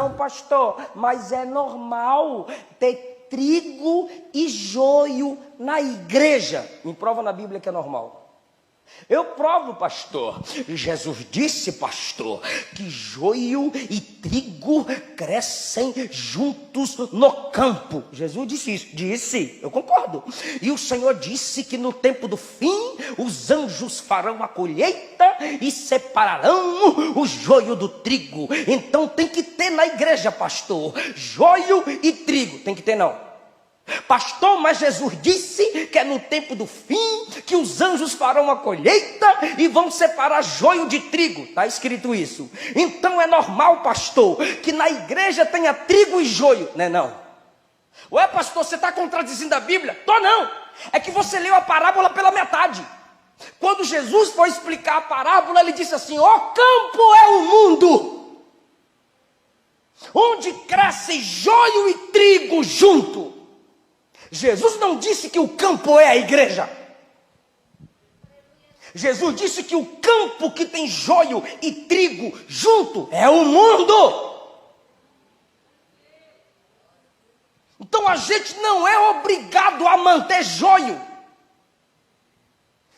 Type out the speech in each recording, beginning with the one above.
não, pastor, mas é normal ter trigo e joio na igreja. Me prova na Bíblia que é normal. Eu provo, pastor. Jesus disse, pastor, que joio e trigo crescem juntos no campo. Jesus disse isso. Disse, eu concordo. E o Senhor disse que no tempo do fim os anjos farão a colheita e separarão o joio do trigo. Então tem que ter na igreja, pastor, joio e trigo. Tem que ter não. Pastor, mas Jesus disse que é no tempo do fim que os anjos farão a colheita e vão separar joio de trigo. Está escrito isso. Então é normal, pastor, que na igreja tenha trigo e joio. Não é não? Ué, pastor, você está contradizendo a Bíblia? Tô não. É que você leu a parábola pela metade. Quando Jesus foi explicar a parábola, ele disse assim: o campo é o mundo, onde cresce joio e trigo junto. Jesus não disse que o campo é a igreja. Jesus disse que o campo que tem joio e trigo junto é o mundo. Então a gente não é obrigado a manter joio.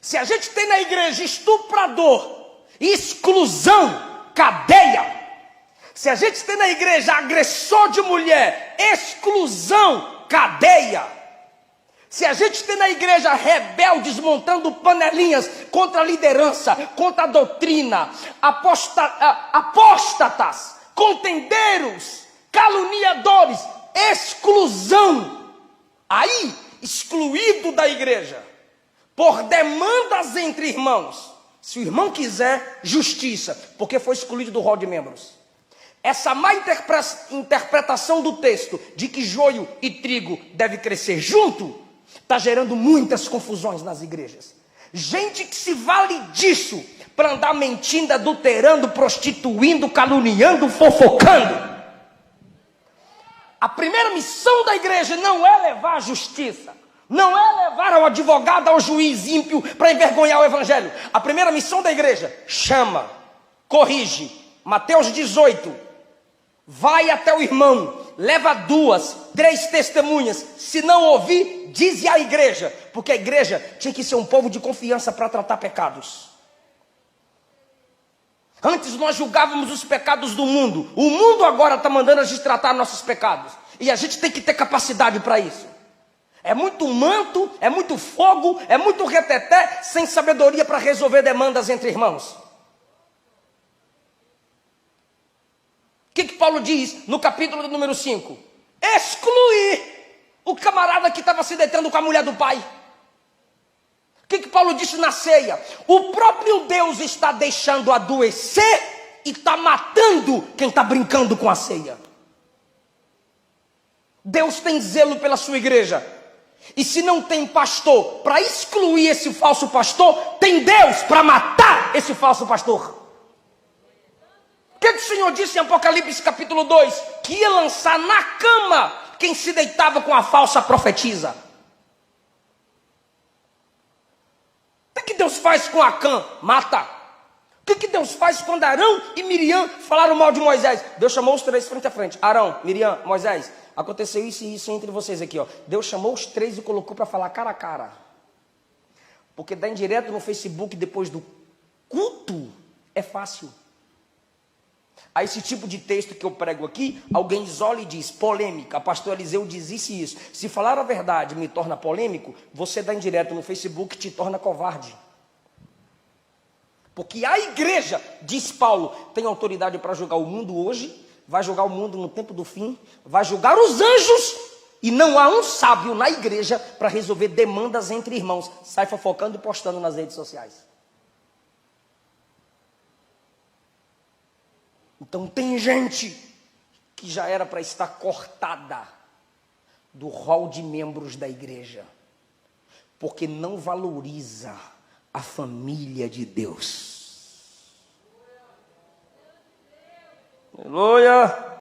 Se a gente tem na igreja estuprador, exclusão, cadeia. Se a gente tem na igreja agressor de mulher, exclusão, cadeia. Se a gente tem na igreja rebeldes montando panelinhas contra a liderança, contra a doutrina, apóstatas, contendeiros, caluniadores, exclusão, aí excluído da igreja, por demandas entre irmãos. Se o irmão quiser, justiça, porque foi excluído do rol de membros. Essa má interpretação do texto de que joio e trigo deve crescer junto está gerando muitas confusões nas igrejas. Gente que se vale disso para andar mentindo, adulterando, prostituindo, caluniando, fofocando. A primeira missão da igreja não é levar a justiça, não é levar ao advogado, ao juiz ímpio para envergonhar o evangelho. A primeira missão da igreja: chama, corrige. Mateus 18. Vai até o irmão, leva 2, 3 testemunhas. Se não ouvir, dize à igreja. Porque a igreja tinha que ser um povo de confiança para tratar pecados. Antes nós julgávamos os pecados do mundo. O mundo agora está mandando a gente tratar nossos pecados. E a gente tem que ter capacidade para isso. É muito manto, é muito fogo, é muito reteté, sem sabedoria para resolver demandas entre irmãos. O que Paulo diz no capítulo número 5? Excluir o camarada que estava se deitando com a mulher do pai. O que Paulo disse na ceia? O próprio Deus está deixando adoecer e está matando quem está brincando com a ceia. Deus tem zelo pela sua igreja. E se não tem pastor para excluir esse falso pastor, tem Deus para matar esse falso pastor. O que o Senhor disse em Apocalipse capítulo 2? Que ia lançar na cama quem se deitava com a falsa profetisa. O que Deus faz com Acã? Mata. O que Deus faz quando Arão e Miriam falaram mal de Moisés? Deus chamou os 3 frente a frente. Arão, Miriam, Moisés, aconteceu isso e isso entre vocês aqui, ó. Deus chamou os 3 e colocou para falar cara a cara. Porque dar indireto no Facebook depois do culto é fácil. A esse tipo de texto que eu prego aqui, alguém isola e diz, polêmica, pastor Eliseu diz isso e isso. Se falar a verdade me torna polêmico, você dá indireto no Facebook te torna covarde. Porque a igreja, diz Paulo, tem autoridade para julgar o mundo hoje, vai julgar o mundo no tempo do fim, vai julgar os anjos, e não há um sábio na igreja para resolver demandas entre irmãos. Sai fofocando e postando nas redes sociais. Então tem gente que já era para estar cortada do rol de membros da igreja, porque não valoriza a família de Deus. Aleluia!